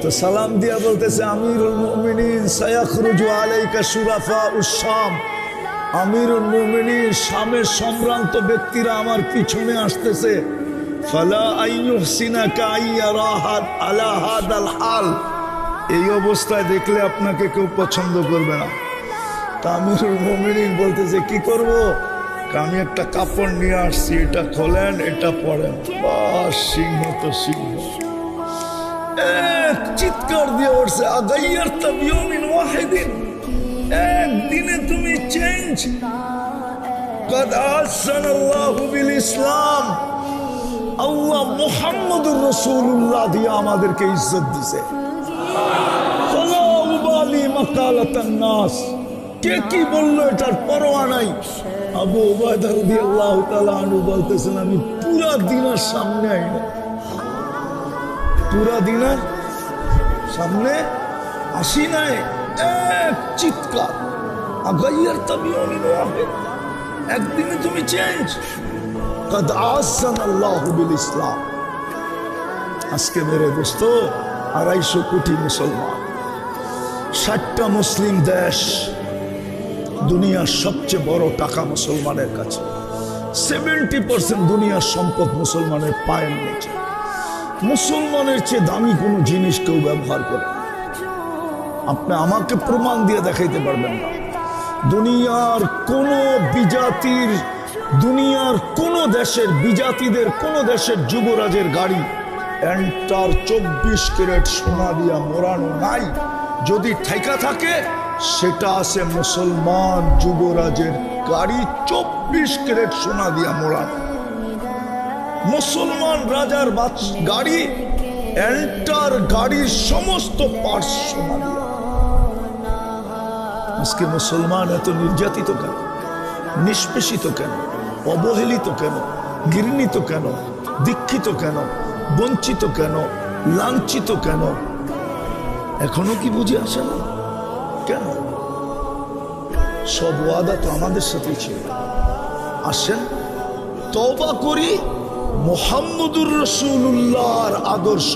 তো সালাম দিয়া বলতেছে আমিরুল মুমিনিন সায়াখরুজু আলাইকা শুরাফা উশ-শাম, আমিরুল মুমিনিন শামের সম্ভ্রান্ত ব্যক্তিরা আমার পিছনে আসতেছে। ফালা আইয়ুহসিনাকা আইয়ারাহাদ আলা হাদাল হাল, এই অবস্থায় দেখলে আপনাকে কেউ পছন্দ করবে না। তা আমিরুল মুমিনিন বলতেছে কি করব? আমি একটা কাপড় নিয়ে আসছি, এটা খোলেন, এটা পরেন। বাস, সিংহ তো সিংহ। এক চিৎকার দিয়ে উঠছে আগাইয়ারতা বিয়মিন ওয়াহিদিন, একদিনে তুমি চেঞ্জ। কাদ আহসানাল্লাহু বিল ইসলাম, আল্লাহ মুহাম্মদুর রাসূলুল্লাহ দিয়ে আমাদেরকে ইজ্জত দিয়েছে। ফালা উবালি মাকালাতান নাস, কে কি বললো এটার পরোয়া নাই। আবু উবায়দা রাদিয়াল্লাহু তাআলা আনহু বলতেছেন আমি পুরা দিনের সামনে আইনা, পুরা দিনের সামনে আসি নাই। এক চিৎকার আগাইয়ারতা বিয়মিন ওয়াহিদ, একদিনে তুমি চেঞ্জ। কাদ আহসানাল্লাহু বিল ইসলাম। আজকে মেরে দোস্ত 250 কোটি মুসলমান, 60টা মুসলিম দেশ, দুনিয়ার সবচেয়ে বড় টাকা মুসলমানের কাছে। 70% দুনিয়ার সম্পদ মুসলমানের পায়ের নিচে। মুসলমানের চেয়ে দামি কোনো জিনিস কেউ ব্যবহার করে না। আপনি আমাকে প্রমাণ দিয়ে দেখাইতে পারবেন না। দুনিয়ার কোন বিজাতির, দুনিয়ার কোন দেশের বিজাতিদের কোন দেশের যুবরাজের গাড়ি এন্টার 24 ক্যারেট সোনা দিয়া মোড়ানো নাই। যদি ঠেকা থাকে সেটা আছে মুসলমান যুবরাজের গাড়ি 24 ক্যারেট সোনা দিয়া মোড়ানো। মুসলমান রাজার গাড়ি এন্টার গাড়ির সমস্ত পার্টস সোনা দিয়া। আজকে মুসলমান এত নির্যাতিত কেন, নিষ্পেষিত কেন, অবহেলিত কেন, ঘৃণিত কেন, দীক্ষিত কেন, বঞ্চিত কেন, লাঞ্ছিত কেন? এখনো কি বুঝে আসে না কেন? সব ওয়াদা তো আমাদের সাথে ছিল। আসেন তওবা করি, মুহাম্মদুর রাসূলুল্লাহর আদর্শ।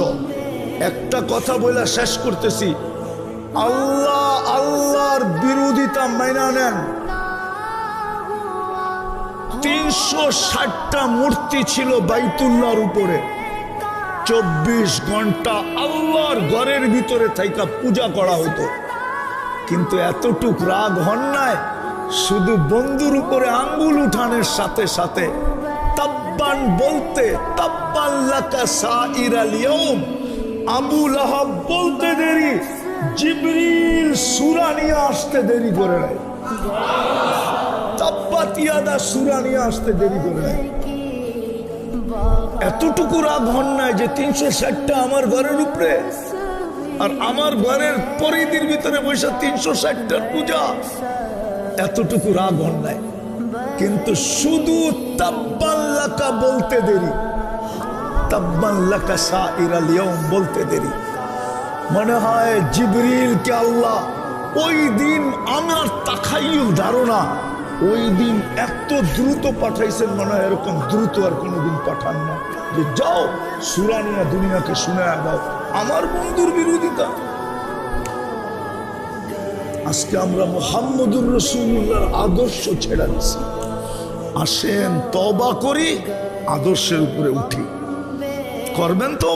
একটা কথা বলে শেষ করতেছি, আল্লাহর বিরোধিতা মাইনা নেন। 360টা মূর্তি ছিল বাইতুল্লাহর উপরে। 24 ঘন্টা আল্লাহর ঘরের ভিতরে থাইকা পূজা করা হতো। কিন্তু এতটুক রাগ হন নাই, শুধু বন্ধুর উপরে আঙ্গুল উঠানের সাথে সাথে তাব্বান বলতে, তাব্বান লাকা সাইরাল ইয়াউম, আবু লাহাব বলতে দেরি, জিবরিল সূরা নিয়ে আসতে দেরি করে নাই। তাব্বাত ইয়াদা সূরা নিয়ে আসতে দেরি করে নাই। এতটুকু রাগ হন নাই যে 360টা আমার ঘরের উপরে, আর আমার ঘরের পরিধির ভিতরে বসে 360টার পূজা। এতটুকু রাগ হন নাই, কিন্তু শুধু তাব্বান লাকা বলতে দেরি, তাব্বান লাকা সাইরাল ইয়াউম বলতে দেরি। মনে হয় জিবরিলকে আল্লাহ ওই দিন, আমার তাখাইয়ুল ধারণা, ওই দিন এত দ্রুত পাঠাইছেন, মনে হয় এরকম দ্রুত আর কোনোদিন পাঠান না, যে যাও সূরা নিয়ে দুনিয়াকে শুনায়া দাও। আমার বন্ধুর বিরোধিতা। আজকে আমরা মুহাম্মদুর রাসূলুল্লাহর আদর্শ ছেড়ে দিছি। আসেন তওবা করি, আদর্শের উপরে উঠি। করবেন তো?